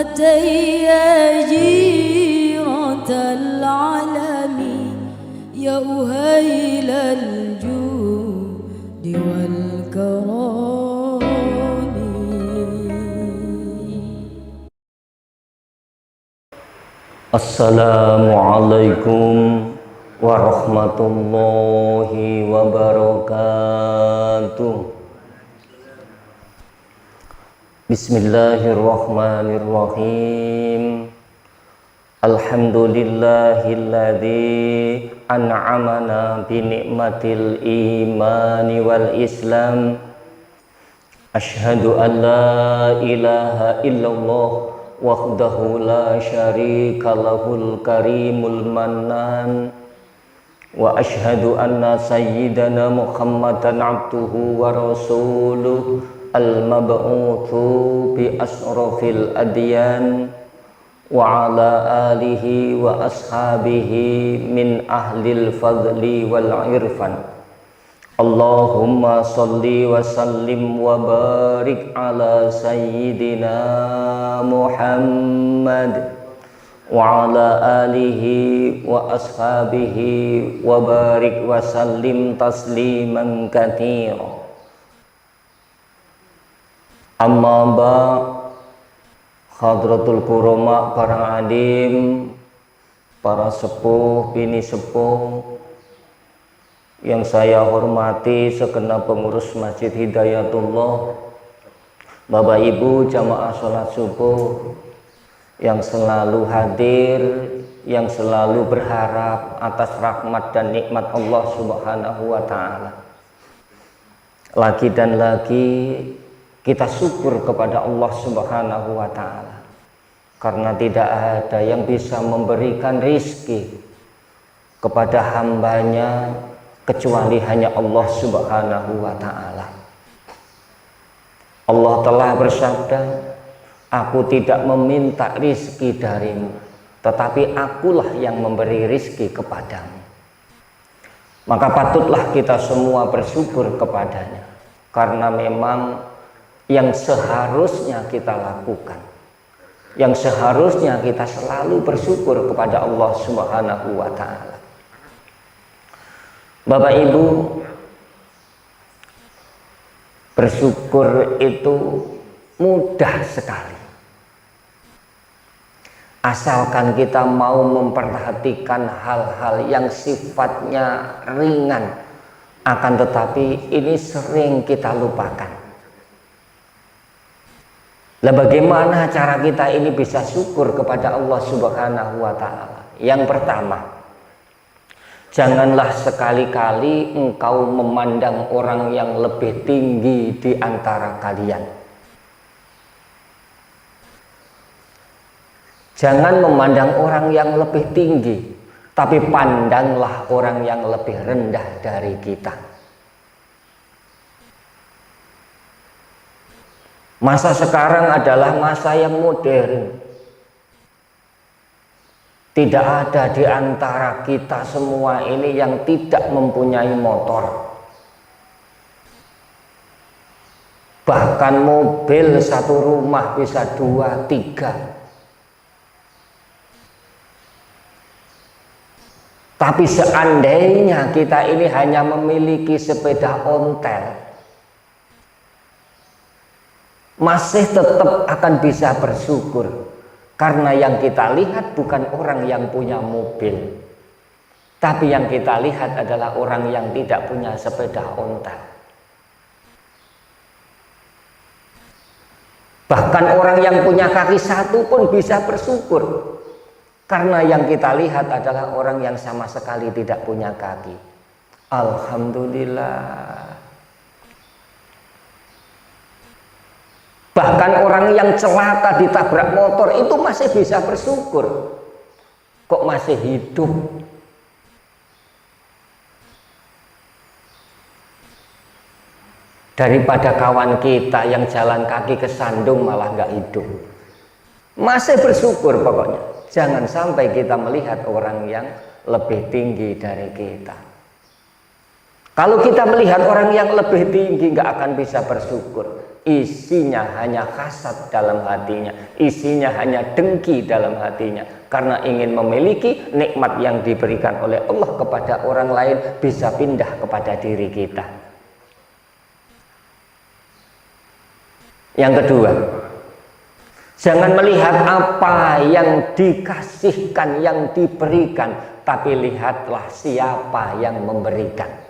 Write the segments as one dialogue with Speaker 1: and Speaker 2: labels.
Speaker 1: أتي يا جيرة العلم يا أهيل الجود والكرم.
Speaker 2: Assalamualaikum warahmatullahi wabarakatuh. Bismillahirrahmanirrahim. Alhamdulillahilladzi an'amana bi ni'matil imani wal islam. Asyhadu an la ilaha illallah wahdahu la syarika lahul karimul mannan. Wa asyhadu anna sayyidana Muhammadan abduhu wa rasuluh al-mab'utsu bi asrafil adyan wa ala alihi wa ashabihi min ahlil fadli wal irfan. Allahumma salli wa sallim wa barik ala sayyidina Muhammad wa ala alihi wa ashabihi wa barik wa sallim tasliman katsira. Amma ba' hadratul kurama, para alim, para sepuh, bini sepuh yang saya hormati, segenap pengurus Masjid Hidayatullah, Bapak Ibu jamaah sholat subuh yang selalu hadir, yang selalu berharap atas rahmat dan nikmat Allah Subhanahu wa ta'ala. Lagi dan lagi kita syukur kepada Allah Subhanahu wa ta'ala, karena tidak ada yang bisa memberikan rizki kepada hambanya kecuali hanya Allah Subhanahu wa ta'ala. Allah telah bersabda, aku tidak meminta rizki darimu, tetapi akulah yang memberi rizki kepadamu. Maka patutlah kita semua bersyukur kepadanya, karena memang yang seharusnya kita lakukan, yang seharusnya kita selalu bersyukur kepada Allah Subhanahu wa ta'ala. Bapak Ibu, bersyukur itu mudah sekali, asalkan kita mau memperhatikan hal-hal yang sifatnya ringan, akan tetapi ini sering kita lupakan. Lah bagaimana cara kita ini bisa syukur kepada Allah Subhanahu wa ta'ala? Yang pertama, janganlah sekali-kali engkau memandang orang yang lebih tinggi di antara kalian. Jangan memandang orang yang lebih tinggi, tapi pandanglah orang yang lebih rendah dari kita. Masa sekarang adalah masa yang modern. Tidak ada di antara kita semua ini yang tidak mempunyai motor. Bahkan mobil satu rumah bisa 2, 3. Tapi seandainya kita ini hanya memiliki sepeda ontel, masih tetap akan bisa bersyukur, karena yang kita lihat bukan orang yang punya mobil, tapi yang kita lihat adalah orang yang tidak punya sepeda ontel. Bahkan orang yang punya kaki satu pun bisa bersyukur, karena yang kita lihat adalah orang yang sama sekali tidak punya kaki. Alhamdulillah. Bahkan orang yang celaka ditabrak motor itu masih bisa bersyukur, kok masih hidup. Daripada kawan kita yang jalan kaki kesandung malah nggak hidup, masih bersyukur pokoknya. Jangan sampai kita melihat orang yang lebih tinggi dari kita. Kalau kita melihat orang yang lebih tinggi nggak akan bisa bersyukur. isinya hanya hasad dalam hatinya, isinya hanya dengki dalam hatinya, karena ingin memiliki nikmat yang diberikan oleh Allah kepada orang lain bisa pindah kepada diri kita. Yang kedua, jangan melihat apa yang dikasihkan, yang diberikan, tapi lihatlah siapa yang memberikan.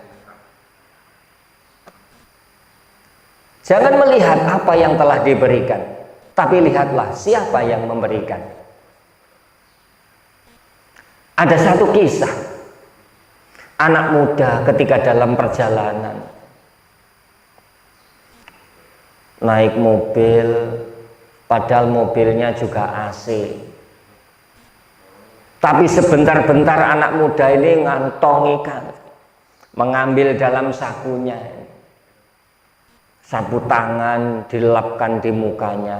Speaker 2: Jangan melihat apa yang telah diberikan, tapi lihatlah siapa yang memberikan. Ada satu kisah anak muda ketika dalam perjalanan naik mobil, padahal mobilnya juga AC. Tapi sebentar-bentar anak muda ini ngantongi mengambil dalam sakunya sapu tangan, dilapkan di mukanya.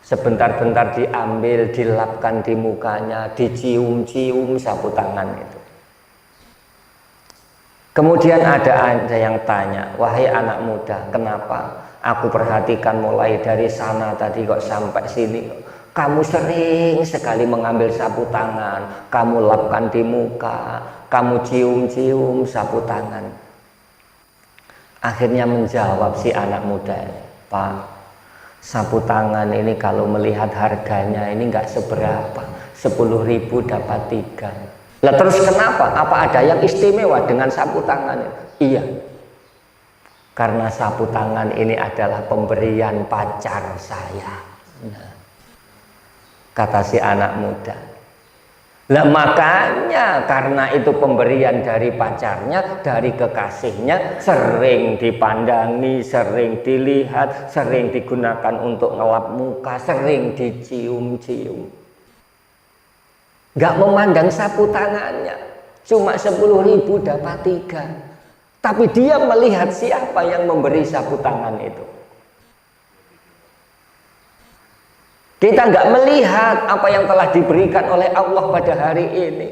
Speaker 2: Sebentar-bentar diambil, dilapkan di mukanya, dicium-cium sapu tangan itu. Kemudian ada yang tanya, wahai anak muda, kenapa? Aku perhatikan mulai dari sana tadi kok sampai sini, kamu sering sekali mengambil sapu tangan, kamu lapkan di muka, kamu cium-cium sapu tangan. Akhirnya menjawab si anak muda, Pak, sapu tangan ini kalau melihat harganya ini nggak seberapa, 10.000 dapat 3. Lah terus kenapa? Apa ada yang istimewa dengan sapu tangan? Iya, karena sapu tangan ini adalah pemberian pacar saya. Nah, kata si anak muda. Lah makanya karena itu pemberian dari pacarnya, dari kekasihnya, sering dipandangi, sering dilihat, sering digunakan untuk ngelap muka, sering dicium-cium. Gak memandang sapu tangannya, cuma 10.000 dapat 3. Tapi dia melihat siapa yang memberi sapu tangan itu. Kita nggak melihat apa yang telah diberikan oleh Allah pada hari ini.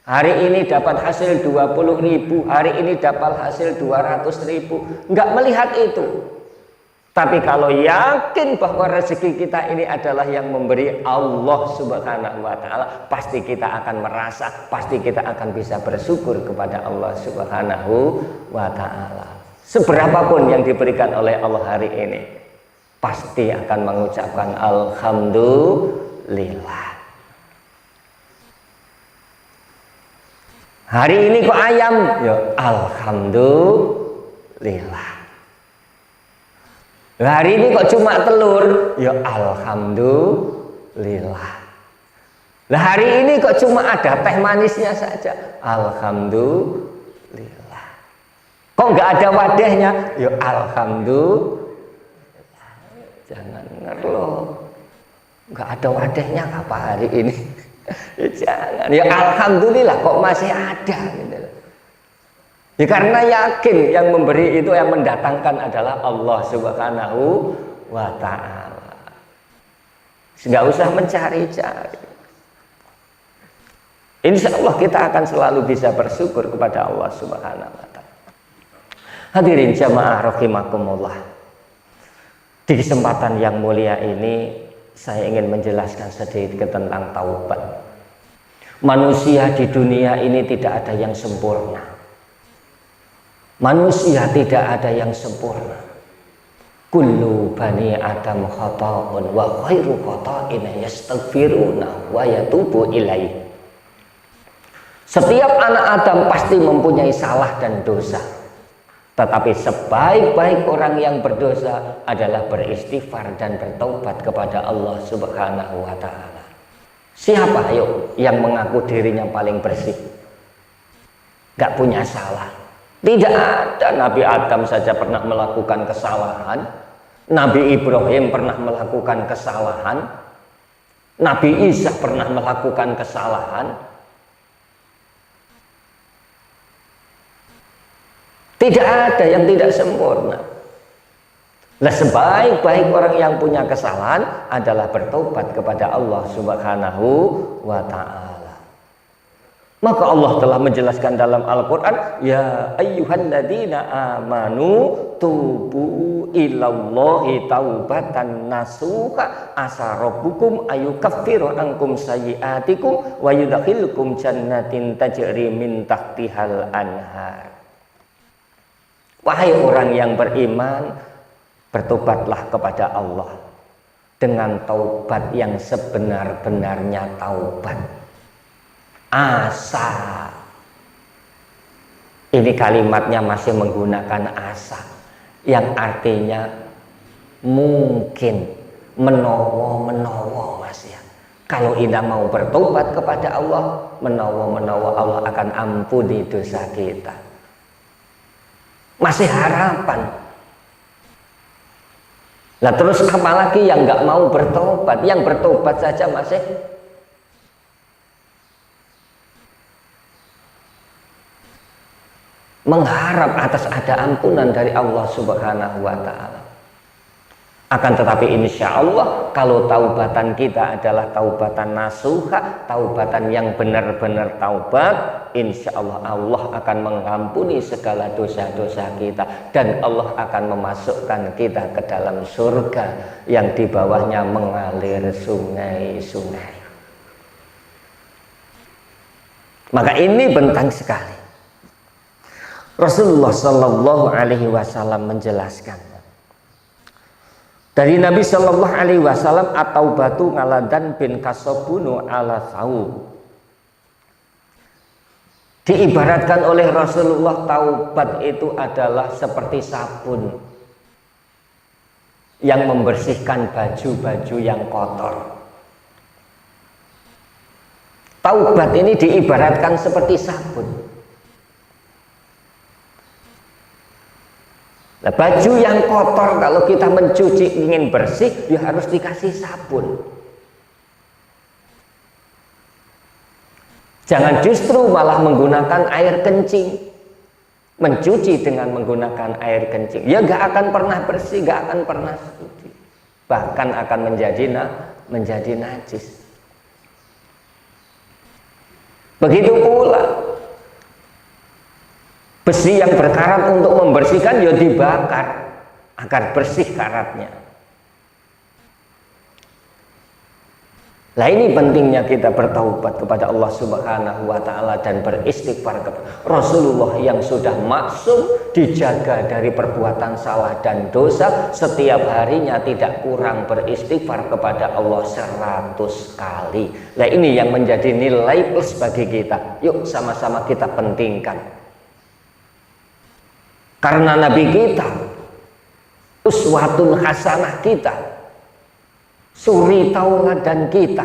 Speaker 2: Hari ini dapat hasil 20.000, hari ini dapat hasil 200.000. Nggak melihat itu. Tapi kalau yakin bahwa rezeki kita ini adalah yang memberi Allah Subhanahu wa ta'ala, pasti kita akan merasa, pasti kita akan bisa bersyukur kepada Allah Subhanahu wa ta'ala. Seberapapun yang diberikan oleh Allah hari ini, pasti akan mengucapkan alhamdulillah. Hari ini kok ayam, ya alhamdulillah. Hari ini kok cuma telur, ya alhamdulillah. Lah hari ini kok cuma ada teh manisnya saja, alhamdulillah. Kok nggak ada wadahnya, ya alhamdulillah. Jangan ngeluh, nggak ada wadahnya apa hari ini. Ya jangan, ya alhamdulillah kok masih ada gitu. Ya karena yakin yang memberi itu, yang mendatangkan adalah Allah Subhanahu wa ta'ala. Nggak usah mencari-cari. Insya Allah kita akan selalu bisa bersyukur kepada Allah Subhanahu wa ta'ala. Hadirin jamaah rahimakumullah, di kesempatan yang mulia ini saya ingin menjelaskan sedikit tentang taubat. Manusia di dunia ini tidak ada yang sempurna. Manusia tidak ada yang sempurna. Kullu bani Adam khata'un wa khairu khata'ina yastaghfiruna wa yatubu ilaih. Setiap anak Adam pasti mempunyai salah dan dosa. Tetapi sebaik-baik orang yang berdosa adalah beristighfar dan bertaubat kepada Allah Subhanahu wa ta'ala. Siapa ayo yang mengaku dirinya paling bersih, gak punya salah? Tidak ada. Nabi Adam saja pernah melakukan kesalahan, Nabi Ibrahim pernah melakukan kesalahan, Nabi Isa pernah melakukan kesalahan. Tidak ada yang tidak sempurna. Lah sebaik-baik orang yang punya kesalahan adalah bertobat kepada Allah Subhanahu wa ta'ala. Maka Allah telah menjelaskan dalam Al-Quran, ya ayyuhalladzina amanu tubu ilallahi taubatan nasuha asa rabbukum ayukaffiru ankum sayyiatikum wa yudkhilkum jannatin tajri min tahtihal anhar. Wahai orang yang beriman, bertobatlah kepada Allah dengan taubat yang sebenar-benarnya taubat. Asa, ini kalimatnya masih menggunakan asa, yang artinya mungkin, menowo mas ya. Kalau Ina mau bertobat kepada Allah, menowo Allah akan ampuni dosa kita. Masih harapan. Nah terus apalagi yang nggak mau bertobat? Yang bertobat saja masih mengharap atas ada ampunan dari Allah Subhanahu wa Ta'ala. Akan tetapi insya Allah kalau taubatan kita adalah taubatan nasuha, taubatan yang benar-benar taubat, insya Allah Allah akan mengampuni segala dosa-dosa kita dan Allah akan memasukkan kita ke dalam surga yang di bawahnya mengalir sungai-sungai. Maka ini bentang sekali. Rasulullah Shallallahu Alaihi Wasallam menjelaskan dari Nabi Shallallahu Alaihi Wasallam atau batu ngaladan bin kasobunu ala saub. Diibaratkan oleh Rasulullah taubat itu adalah seperti sabun yang membersihkan baju-baju yang kotor. Taubat ini diibaratkan seperti sabun. Nah, baju yang kotor kalau kita mencuci ingin bersih, ya harus dikasih sabun. Jangan justru malah menggunakan air kencing, mencuci dengan menggunakan air kencing. Ya gak akan pernah bersih, gak akan pernah suci, bahkan akan menjadi najis. Begitu pula besi yang berkarat untuk membersihkan ya dibakar agar bersih karatnya. Nah ini pentingnya kita bertaubat kepada Allah Subhanahu wa Ta'ala dan beristighfar kepada Rasulullah yang sudah maksum, dijaga dari perbuatan salah dan dosa, setiap harinya tidak kurang beristighfar kepada Allah 100 kali. Nah ini yang menjadi nilai plus bagi kita. Yuk sama-sama kita pentingkan. Karena Nabi kita, uswatun hasanah kita, suri tauladan kita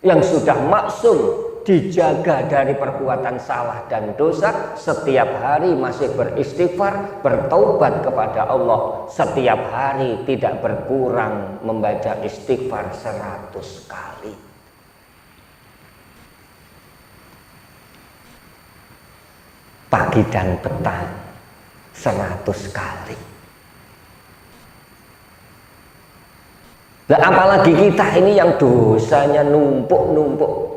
Speaker 2: yang sudah maksum, dijaga dari perbuatan salah dan dosa, setiap hari masih beristighfar, bertaubat kepada Allah, setiap hari tidak berkurang membaca istighfar 100 kali. Pagi dan petang 100 kali. Nah, apalagi kita ini yang dosanya numpuk-numpuk.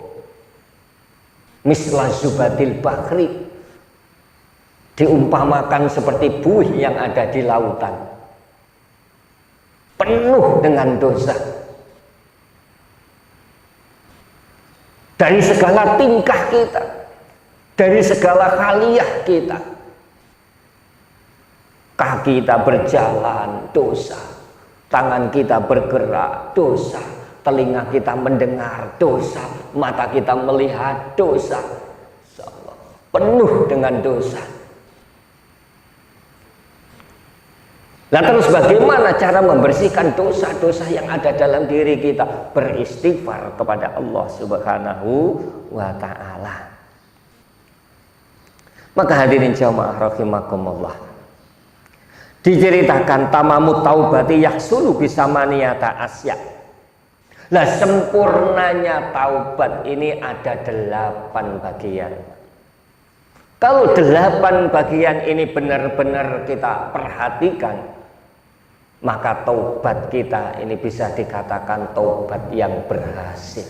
Speaker 2: Misla zubatil bahri, diumpamakan seperti buih yang ada di lautan, penuh dengan dosa. Dari segala tingkah kita, dari segala haliyah kita, kaki kita berjalan dosa, tangan kita bergerak dosa, telinga kita mendengar dosa, mata kita melihat dosa, penuh dengan dosa. Nah terus bagaimana cara membersihkan dosa-dosa yang ada dalam diri kita? Beristighfar kepada Allah Subhanahu wa Ta'ala. Maka hadirin jamaah rahimakumullah, diceritakan tamamut taubati yahsulu bisamaniyata asya. Nah sempurnanya taubat ini ada 8 bagian. Kalau 8 bagian ini benar-benar kita perhatikan, maka taubat kita ini bisa dikatakan taubat yang berhasil,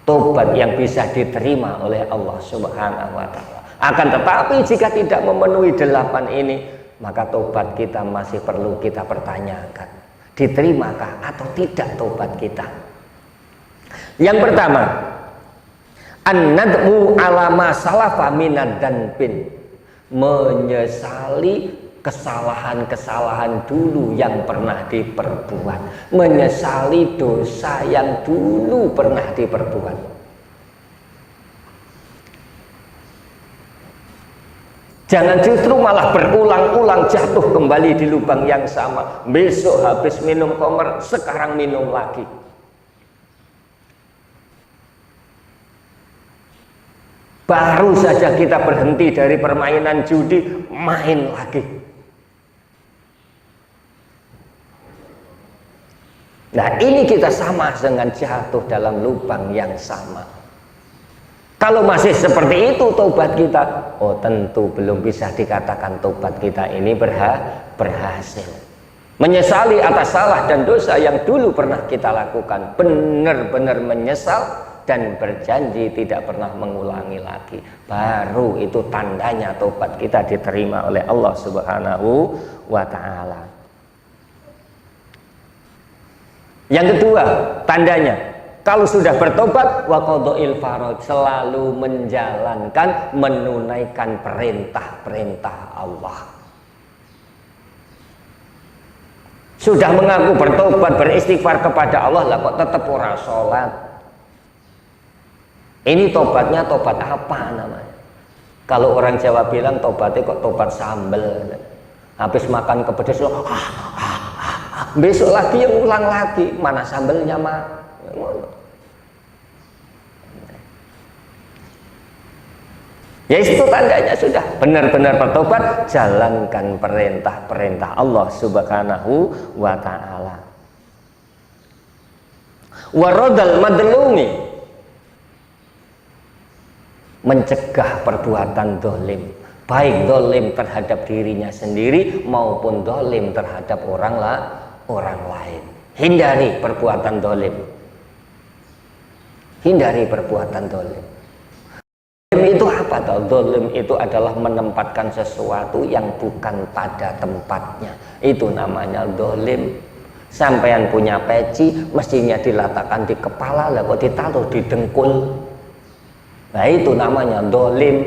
Speaker 2: tobat yang bisa diterima oleh Allah Subhanahu wa Ta'ala. Akan tetapi jika tidak memenuhi 8 ini, maka tobat kita masih perlu kita pertanyakan, diterimakah atau tidak tobat kita. Yang pertama, an-nadmu ala ma salafa minad danbin, menyesali kesalahan-kesalahan dulu yang pernah diperbuat, menyesali dosa yang dulu pernah diperbuat. Jangan justru malah berulang-ulang jatuh kembali di lubang yang sama. Besok habis minum khamr, sekarang minum lagi. Baru saja kita berhenti dari permainan judi, main lagi. Nah, ini kita sama dengan jatuh dalam lubang yang sama. Kalau masih seperti itu tobat kita, oh tentu belum bisa dikatakan tobat kita ini berhasil. Menyesali atas salah dan dosa yang dulu pernah kita lakukan, benar-benar menyesal dan berjanji tidak pernah mengulangi lagi. Baru itu tandanya tobat kita diterima oleh Allah Subhanahu wa Ta'ala. Yang kedua, tandanya kalau sudah bertobat, wa qada'il farad, selalu menjalankan, menunaikan perintah-perintah Allah. Sudah mengaku bertobat, beristighfar kepada Allah, lah kok tetap ora sholat. Ini tobatnya tobat apa namanya? Kalau orang Jawa bilang tobatnya kok tobat sambel. Habis makan kepedes, besok lagi yang ulang lagi, mana sambelnya mah. Ya itu tandanya sudah benar-benar bertobat, jalankan perintah-perintah Allah Subhanahu wa Ta'ala. Waradal madlumi, mencegah perbuatan dolim, baik dolim terhadap dirinya sendiri maupun dolim terhadap orang lain. Hindari perbuatan dolim. Hindari perbuatan dolim. Dolim itu apa toh? Dolim itu adalah menempatkan sesuatu yang bukan pada tempatnya. Itu namanya dolim. Sampean punya peci, mestinya diletakkan di kepala, lah kok ditaruh di dengkul. Nah itu namanya dolim.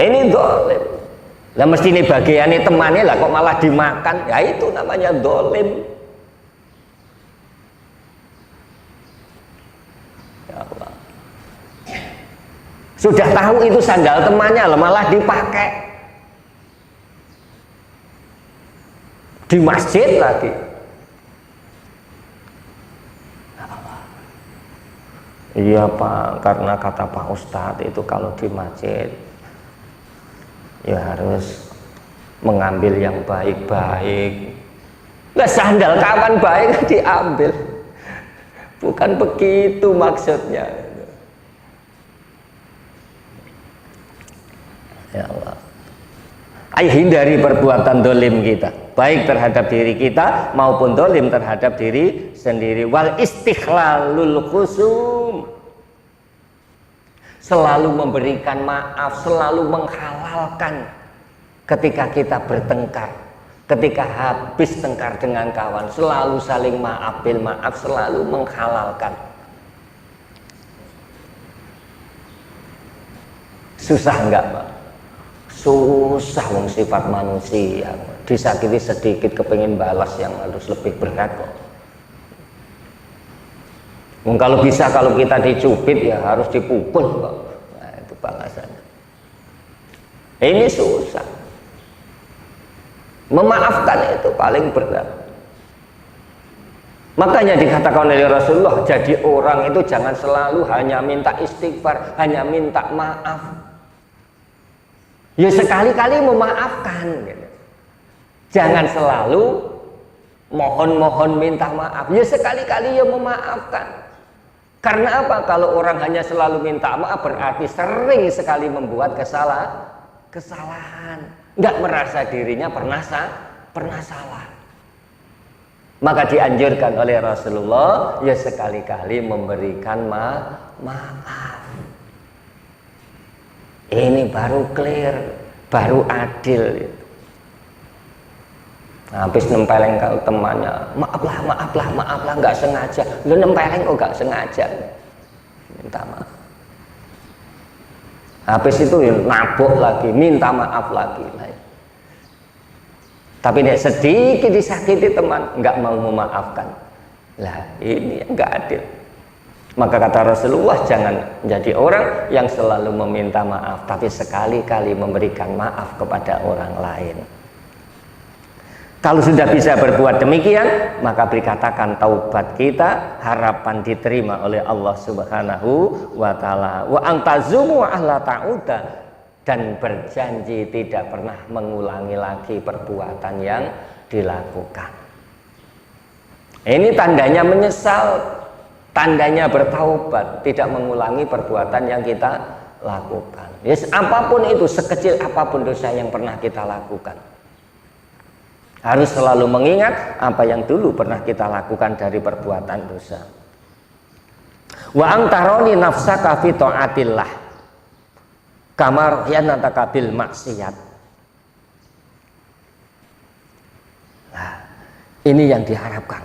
Speaker 2: Ini dolim. Lah mesti ini bagiannya temannya lah kok malah dimakan. Ya itu namanya dolim. Ya Allah. Sudah tahu itu sandal temannya lah malah dipakai di masjid lagi. Iya Pak, karena kata Pak Ustadz itu kalau di masjid ya harus mengambil yang baik-baik. Lah sandal kawan baik diambil. Bukan begitu maksudnya. Ya Allah. Ayo hindari perbuatan dolim kita, baik terhadap diri kita maupun dolim terhadap diri sendiri. Wal istighlalul khusum, selalu memberikan maaf, selalu menghalalkan ketika kita bertengkar, ketika habis tengkar dengan kawan, selalu saling maaf, bil maaf, selalu menghalalkan. Susah enggak Pak? Susah wong sifat manusia, disakiti sedikit kepengin balas yang harus lebih berat kok. Kalau bisa, kalau kita dicubit ya harus dipukul kok. Nah itu balasannya. Ini susah. Memaafkan itu paling berat. Makanya dikatakan oleh Rasulullah, jadi orang itu jangan selalu hanya minta istighfar, hanya minta maaf. Ya sekali-kali memaafkan gitu. Jangan selalu mohon-mohon minta maaf. Ya sekali-kali ya memaafkan. Karena apa? Kalau orang hanya selalu minta maaf berarti sering sekali membuat kesalahan. Nggak merasa dirinya pernah salah. Maka dianjurkan oleh Rasulullah ya sekali-kali memberikan maaf. Ini baru clear, baru adil. Habis nempeleng kalau temannya, maaflah, nggak sengaja. Lu nempeleng kok nggak sengaja, minta maaf. Habis itu nabok lagi, minta maaf lagi. Tapi dia sedikit disakiti teman, nggak mau memaafkan. Lah ini nggak adil. Maka kata Rasulullah, jangan menjadi orang yang selalu meminta maaf, tapi sekali-kali memberikan maaf kepada orang lain. Kalau sudah bisa berbuat demikian, maka dikatakan taubat kita, harapan diterima oleh Allah Subhanahu wa Ta'ala. Wa antazumu ahla ta'uda, dan berjanji tidak pernah mengulangi lagi perbuatan yang dilakukan. Ini tandanya menyesal, tandanya bertaubat, tidak mengulangi perbuatan yang kita lakukan. Yes, apapun itu, sekecil apapun dosa yang pernah kita lakukan, harus selalu mengingat apa yang dulu pernah kita lakukan dari perbuatan dosa. Wa antaroni nafsaka fi ta'atillah kamar yanataka bil maksiat. Nah, ini yang diharapkan.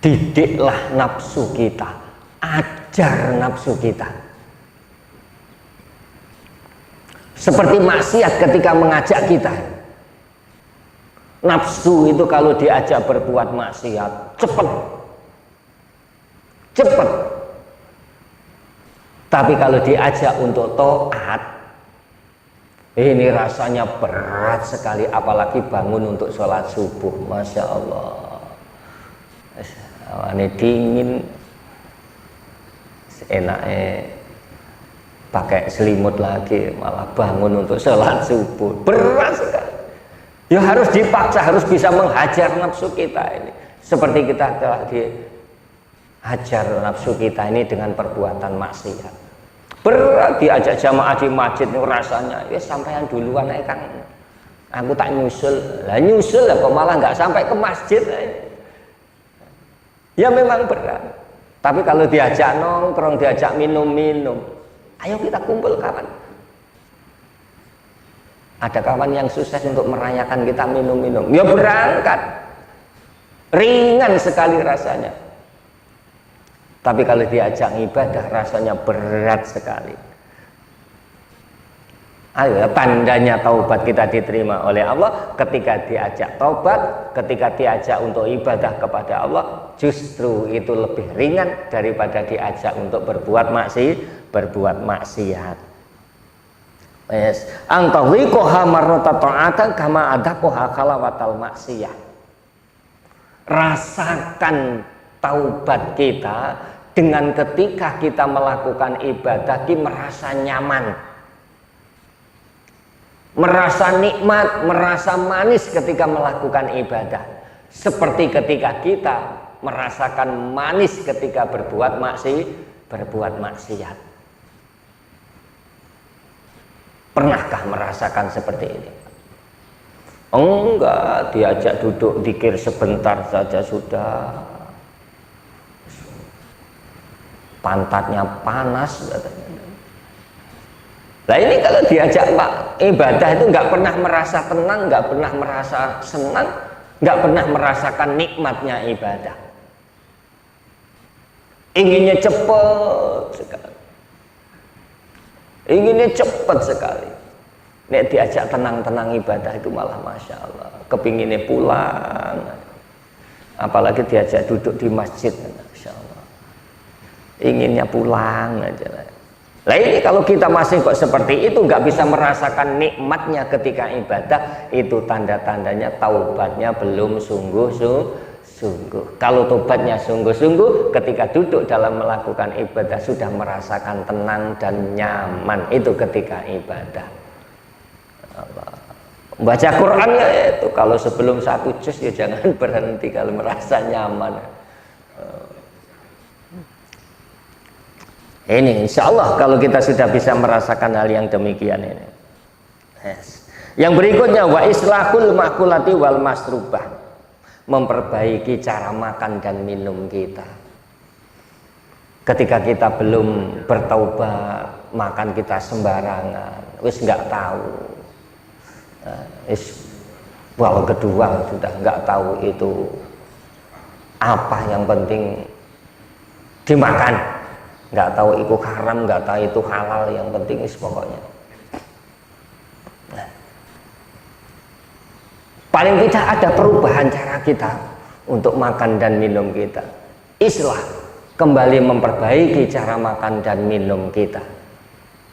Speaker 2: Didiklah nafsu kita, ajar nafsu kita. Seperti maksiat ketika mengajak kita. Nafsu itu kalau diajak berbuat maksiat, cepat. Tapi kalau diajak untuk taat, ini rasanya berat sekali, apalagi bangun untuk sholat subuh. Masya Allah, ini dingin, enaknya pakai selimut lagi, malah bangun untuk sholat subuh, berat sekali. Ya harus dipaksa, harus bisa menghajar nafsu kita ini, seperti kita telah dihajar nafsu kita ini dengan perbuatan maksiat. Berat diajak jamaah di masjid ini rasanya, ya sampean duluan aja Kang, aku tak nyusul. Lah nyusul lah kok malah nggak sampai ke masjid. Ya memang berat. Tapi kalau diajak nongkrong, diajak minum-minum, ayo kita kumpul kawan. Ada kawan yang sukses untuk merayakan kita minum-minum, ya berangkat, ringan sekali rasanya. Tapi kalau diajak ibadah rasanya berat sekali. Ayo, tandanya taubat kita diterima oleh Allah ketika diajak taubat, ketika diajak untuk ibadah kepada Allah, justru itu lebih ringan daripada diajak untuk berbuat maksiat. Yes. Angkawiqoha marrata ta'atan kama adakoha khalawatal maksiyah. Rasakan taubat kita dengan ketika kita melakukan ibadah, kita merasa nyaman, merasa nikmat, merasa manis ketika melakukan ibadah. Seperti ketika kita merasakan manis ketika berbuat maksiat. Pernahkah merasakan seperti ini? Enggak, diajak duduk zikir sebentar saja sudah pantatnya panas katanya. Nah ini kalau diajak ibadah itu nggak pernah merasa tenang, nggak pernah merasa senang, nggak pernah merasakan nikmatnya ibadah. Inginnya cepat sekali. Inginnya cepat sekali. Nek diajak tenang-tenang ibadah itu malah Masya Allah, kepinginnya pulang. Apalagi diajak duduk di masjid, Masya Allah, inginnya pulang aja. Nah ini kalau kita masih kok seperti itu, nggak bisa merasakan nikmatnya ketika ibadah, itu tanda-tandanya taubatnya belum sungguh-sungguh. Kalau tobatnya sungguh-sungguh, ketika duduk dalam melakukan ibadah sudah merasakan tenang dan nyaman, itu ketika ibadah. Baca Quran ya itu, kalau sebelum 1 juz ya jangan berhenti kalau merasa nyaman. Ini insya Allah kalau kita sudah bisa merasakan hal yang demikian ini. Yes. Yang berikutnya wa islahul makulati wal masrubah. memperbaiki cara makan dan minum kita. Ketika kita belum bertaubat, makan kita sembarangan, wis nggak tahu, wal kedua sudah nggak tahu itu apa yang penting dimakan, nggak tahu itu haram, nggak tahu itu halal, yang penting pokoknya. Paling tidak ada perubahan cara kita untuk makan dan minum kita. Islah kembali memperbaiki cara makan dan minum kita.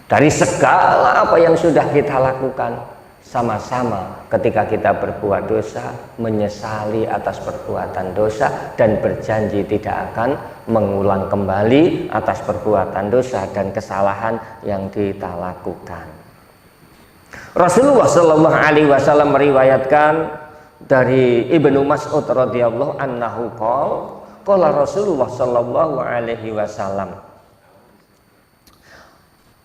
Speaker 2: Dari segala apa yang sudah kita lakukan, sama-sama ketika kita berbuat dosa, menyesali atas perbuatan dosa dan berjanji tidak akan mengulang kembali atas perbuatan dosa dan kesalahan yang kita lakukan. Rasulullah Shallallahu Alaihi Wasallam meriwayatkan dari Ibnu Mas'ud radhiyallahu anhu qala Rasulullah Shallallahu Alaihi Wasallam,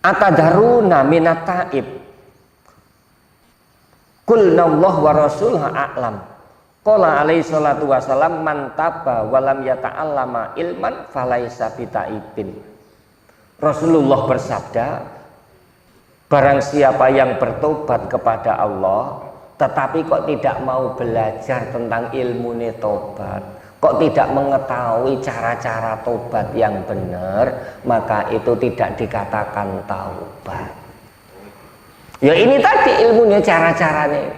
Speaker 2: atadaruna minat taib, qulna Allah wa rasuluhu a'lam. Qala alaihi salatu wasallam, man taba walam yata'allama ilman falaisa bitaibin. Rasulullah bersabda, barang siapa yang bertobat kepada Allah tetapi kok tidak mau belajar tentang ilmu tobat, kok tidak mengetahui cara-cara tobat yang benar, maka itu tidak dikatakan taubat. Ya ini tadi ilmunya, cara-caranya.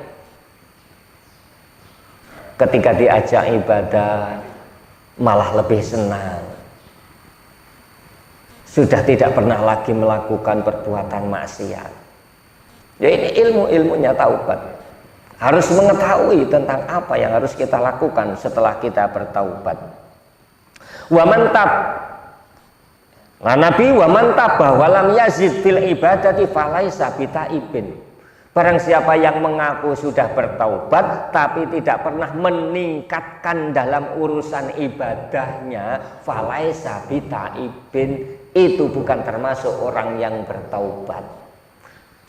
Speaker 2: Ketika diajak ibadah malah lebih senang, sudah tidak pernah lagi melakukan perbuatan maksiat. Ya ini ilmunya taubat. Harus mengetahui tentang apa yang harus kita lakukan setelah kita bertaubat. Wa mantab, nah Nabi wa mantabah walam yazid fil ibadati falaisa bitaibin. Barang siapa yang mengaku sudah bertaubat tapi tidak pernah meningkatkan dalam urusan ibadahnya, falaisa bitaibin, itu bukan termasuk orang yang bertaubat.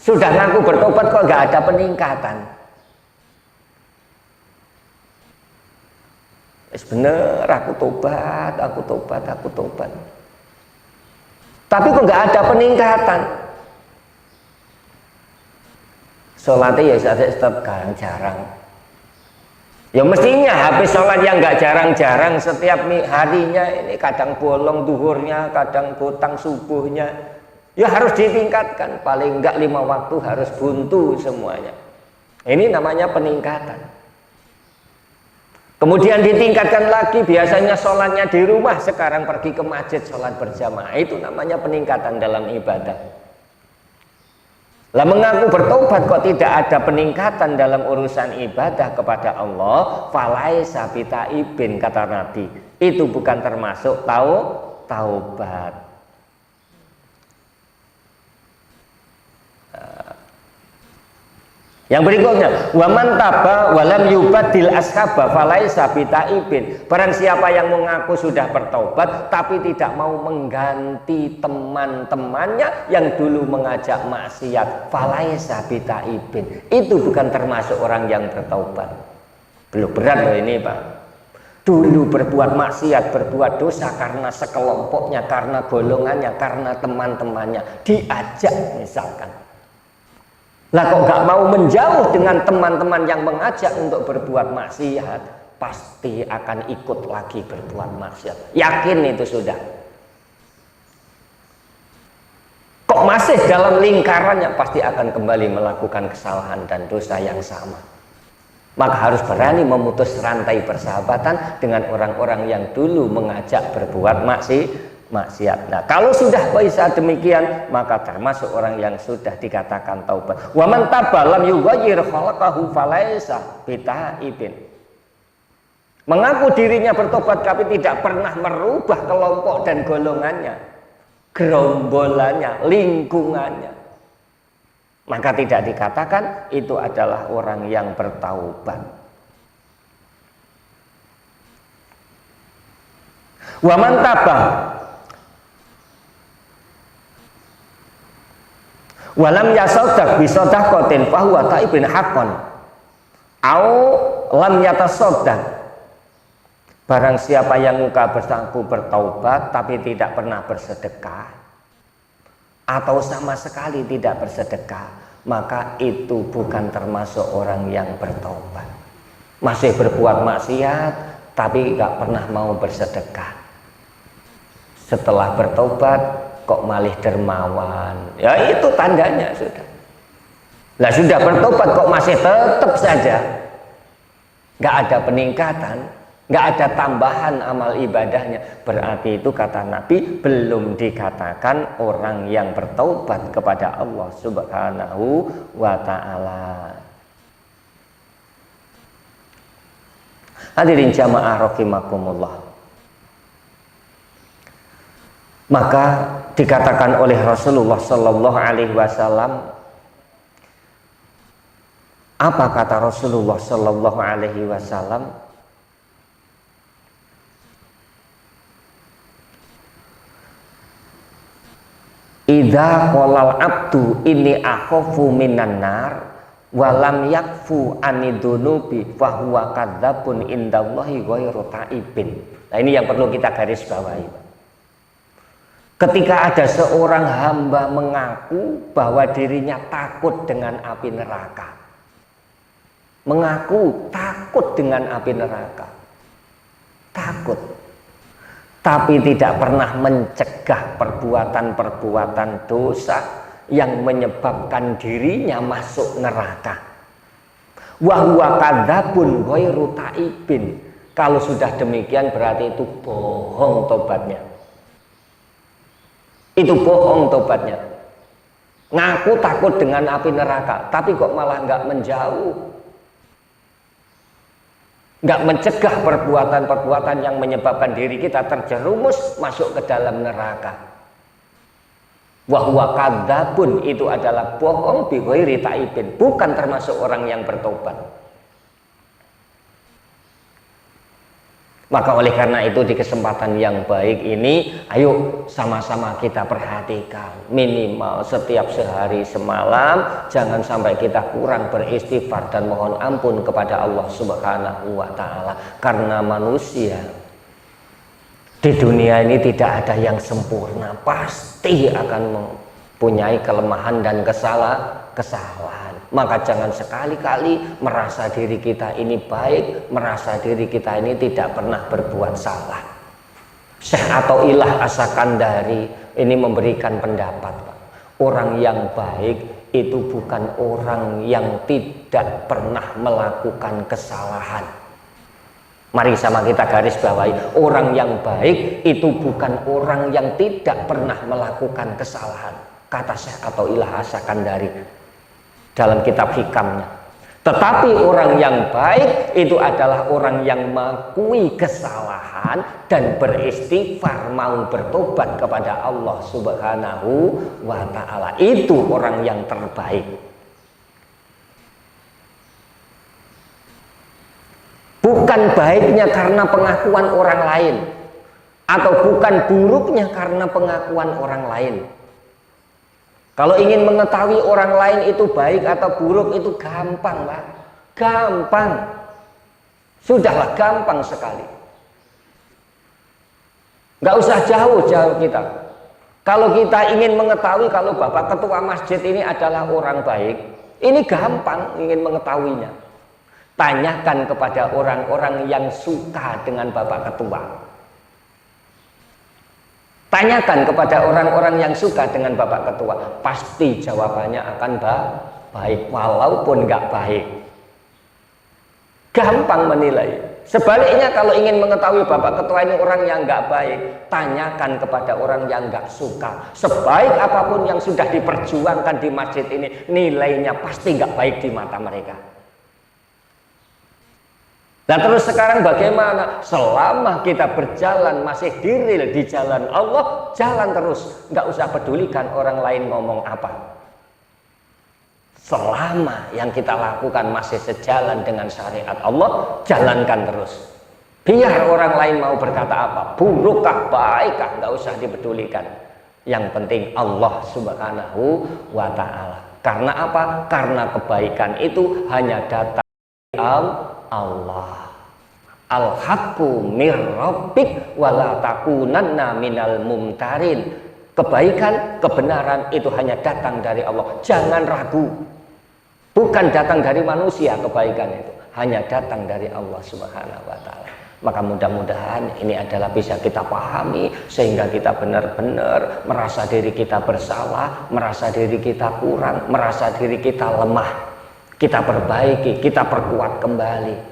Speaker 2: Sudah ngaku bertaubat kok nggak ada peningkatan. Bener, aku tobat. Tapi kok nggak ada peningkatan. Sholatnya ya tetap jarang. Ya mestinya habis sholat yang nggak jarang-jarang, setiap harinya ini kadang bolong duhurnya, kadang botang subuhnya. Ya harus ditingkatkan, paling nggak 5 waktu harus buntu semuanya. Ini namanya peningkatan. Kemudian ditingkatkan lagi, biasanya sholatnya di rumah, sekarang pergi ke masjid sholat berjamaah. Itu namanya peningkatan dalam ibadah. Lah mengaku bertobat kok tidak ada peningkatan dalam urusan ibadah kepada Allah, falaisa bitaibin, kata Nabi. Itu bukan termasuk taubat. Yang berikutnya, wa man taba walam yubadil ashaba falaisa bitaibin. Barang siapa yang mengaku sudah bertaubat tapi tidak mau mengganti teman-temannya yang dulu mengajak maksiat, falaisa bitaibin. Itu bukan termasuk orang yang bertaubat. Belum berat loh ini, Pak. Dulu berbuat maksiat, berbuat dosa karena sekelompoknya, karena golongannya, karena teman-temannya, diajak misalkan. Lah kok gak mau menjauh dengan teman-teman yang mengajak untuk berbuat maksiat, pasti akan ikut lagi berbuat maksiat. Yakin itu sudah. Kok masih dalam lingkarannya, pasti akan kembali melakukan kesalahan dan dosa yang sama. Maka harus berani memutus rantai persahabatan dengan orang-orang yang dulu mengajak berbuat maksiat. Nah, kalau sudah bisa demikian, maka termasuk orang yang sudah dikatakan taubat. Wa man taba lam yughayyir khalaqahu falaisa bitaibin. Mengaku dirinya bertobat tapi tidak pernah merubah kelompok dan golongannya, gerombolannya, lingkungannya, maka tidak dikatakan itu adalah orang yang bertaubat. Wa man taba walam yasaddaq bisadaqatin fahuwa taibun haqqan au lam yatasaddaq Barang siapa yang muka bersaku bertaubat tapi tidak pernah bersedekah atau sama sekali tidak bersedekah, maka itu bukan termasuk orang yang bertaubat. Masih berbuat maksiat tapi nggak pernah mau bersedekah. Setelah bertobat kok malih dermawan, ya itu tandanya sudah. Lah sudah bertobat kok masih tetap saja nggak ada peningkatan, nggak ada tambahan amal ibadahnya, berarti itu kata Nabi belum dikatakan orang yang bertaubat kepada Allah Subhanahu wa ta'ala. Hadirin jamaah rahimakumullah, maka dikatakan oleh Rasulullah Sallallahu Alaihi Wasallam, apa kata Rasulullah Sallallahu Alaihi Wasallam? Idza qolal abdu inni akhafu minan nar walam yakfu anidunubi fahuwa kadzabun indallahi ghairu taibin. Nah, ini yang perlu kita garis bawahi. Ketika ada seorang hamba mengaku bahwa dirinya takut dengan api neraka, mengaku takut dengan api neraka, takut, tapi tidak pernah mencegah perbuatan-perbuatan dosa yang menyebabkan dirinya masuk neraka. Wa huwa kadzabun ghairu taibin. Kalau sudah demikian berarti itu bohong tobatnya. Itu bohong tobatnya. Ngaku takut dengan api neraka, tapi kok malah nggak menjauh, nggak mencegah perbuatan-perbuatan yang menyebabkan diri kita terjerumus masuk ke dalam neraka. Wa huwa kadzabun, itu adalah bohong bi ghairi taibin, bukan termasuk orang yang bertobat. Maka oleh karena itu di kesempatan yang baik ini, ayo sama-sama kita perhatikan, minimal setiap sehari semalam jangan sampai kita kurang beristighfar dan mohon ampun kepada Allah Subhanahu wa ta'ala. Karena manusia di dunia ini tidak ada yang sempurna, pasti akan mempunyai kelemahan dan kesalahan. Maka jangan sekali-kali merasa diri kita ini baik, merasa diri kita ini tidak pernah berbuat salah. Syekh Athaillah As-Sakandari ini memberikan pendapat, Pak. Orang yang baik itu bukan orang yang tidak pernah melakukan kesalahan. Mari sama kita garis bawahi, orang yang baik itu bukan orang yang tidak pernah melakukan kesalahan, kata Syekh Athaillah As-Sakandari dalam kitab hikamnya. Tetapi orang yang baik itu adalah orang yang mengakui kesalahan dan beristighfar, mau bertobat kepada Allah Subhanahu wa ta'ala. Itu orang yang terbaik. Bukan baiknya karena pengakuan orang lain, atau bukan buruknya karena pengakuan orang lain. Kalau ingin mengetahui orang lain itu baik atau buruk itu gampang, Pak. Gampang. Sudahlah, gampang sekali. Nggak usah jauh-jauh kita. Kalau kita ingin mengetahui kalau Bapak Ketua Masjid ini adalah orang baik, ini gampang ingin mengetahuinya. Tanyakan kepada orang-orang yang suka dengan Bapak Ketua. Tanyakan kepada orang-orang yang suka dengan Bapak Ketua, pasti jawabannya akan baik, walaupun nggak baik. Gampang menilai. Sebaliknya kalau ingin mengetahui Bapak Ketua ini orang yang nggak baik, tanyakan kepada orang yang nggak suka. Sebaik apapun yang sudah diperjuangkan di masjid ini, nilainya pasti nggak baik di mata mereka. Nah terus sekarang bagaimana? Selama kita berjalan masih diril di jalan Allah, jalan terus, nggak usah pedulikan orang lain ngomong apa. Selama yang kita lakukan masih sejalan dengan syariat Allah, jalankan terus. Biar orang lain mau berkata apa, burukkah, baikkah, nggak usah dipedulikan. Yang penting Allah Subhanahu wa ta'ala. Karena apa? Karena kebaikan itu hanya datang Allah. al-haqqu mir rabbik wala takunanna minal mumtarin. Kebaikan, kebenaran itu hanya datang dari Allah. Jangan ragu. Bukan datang dari manusia kebaikan itu, hanya datang dari Allah Subhanahu wa taala. Maka mudah-mudahan ini adalah bisa kita pahami sehingga kita benar-benar merasa diri kita bersalah, merasa diri kita kurang, merasa diri kita lemah. Kita perbaiki, kita perkuat kembali.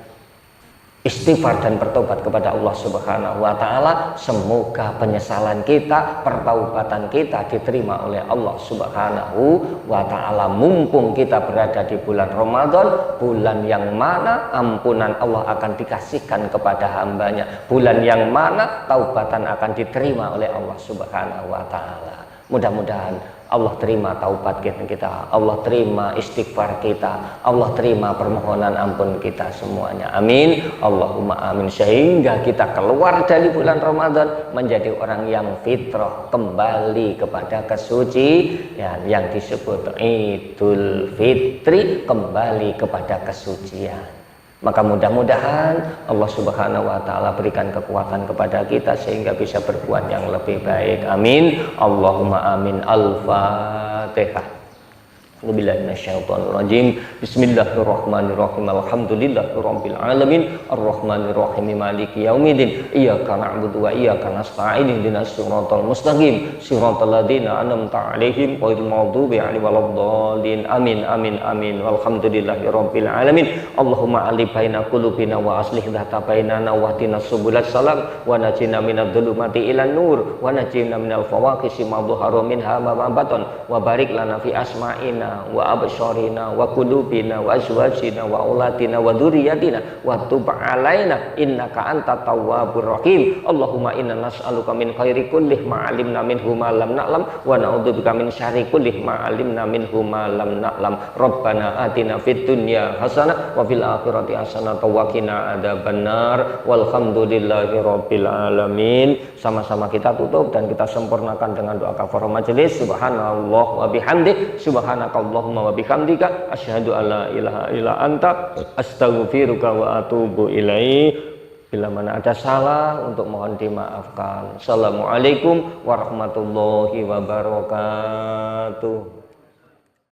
Speaker 2: Istighfar dan bertobat kepada Allah Subhanahu wa taala, semoga penyesalan kita, pertaubatan kita diterima oleh Allah Subhanahu wa taala. Mumpung kita berada di bulan Ramadan, bulan yang mana ampunan Allah akan dikasihkan kepada hambanya, bulan yang mana taubatan akan diterima oleh Allah Subhanahu wa taala. Mudah-mudahan Allah terima taubat kita, Allah terima istighfar kita, Allah terima permohonan ampun kita semuanya. Amin. Allahumma amin. Sehingga kita keluar dari bulan Ramadan menjadi orang yang fitrah, kembali kepada kesucian yang disebut Idul Fitri, kembali kepada kesucian. Maka mudah-mudahan Allah Subhanahu wa taala berikan kekuatan kepada kita sehingga bisa berbuat yang lebih baik. Amin. Allahumma amin. Al-Fatihah. Bismillahirrahmanirrahim. Bismillahirrahmanirrahim. Alhamdulillahirabbil alamin. Arrahmanirrahim. Maliki yaumiddin. Iyyaka na'budu wa iyyaka nasta'in. Ihdinas siratal mustaqim. Siratal ladzina an'amta 'alaihim ghairil maghdubi 'alaihim waladdallin. Amin amin amin. Walhamdulillahirabbil alamin. Allahumma alif baina qulubina wa aslih dzata bainana wa hdina subulas salam wa najina minadh dhulumati ilan nur wa najina minal fawaqisi ma dhahara minha ma batan wa barik lana fi asma'ina wa absharina wa qulubina wa azwajina wa aulatina wa dzurriyyatina wa tub alaina innaka antat tawwabur rahim. Allahumma inna nas'aluka min khairi kulli ma 'alimna minhu ma lam na'lam wa na'udzubika min syarri kulli ma 'alimna minhu ma lam na'lam. Rabbana atina fid dunya hasanah wa fil akhirati hasanah wa qina adzabannar. Walhamdulillahirabbil alamin. Sama-sama kita tutup dan kita sempurnakan dengan doa kafaraah majelis. Subhanallah wa bihamdi, subhanaka Allahumma wa bihamdika, asyhadu an la ilaha illa anta, astaghfiruka wa atubu ilaik. Bila mana ada salah untuk mohon dimaafkan. Assalamualaikum warahmatullahi wabarakatuh.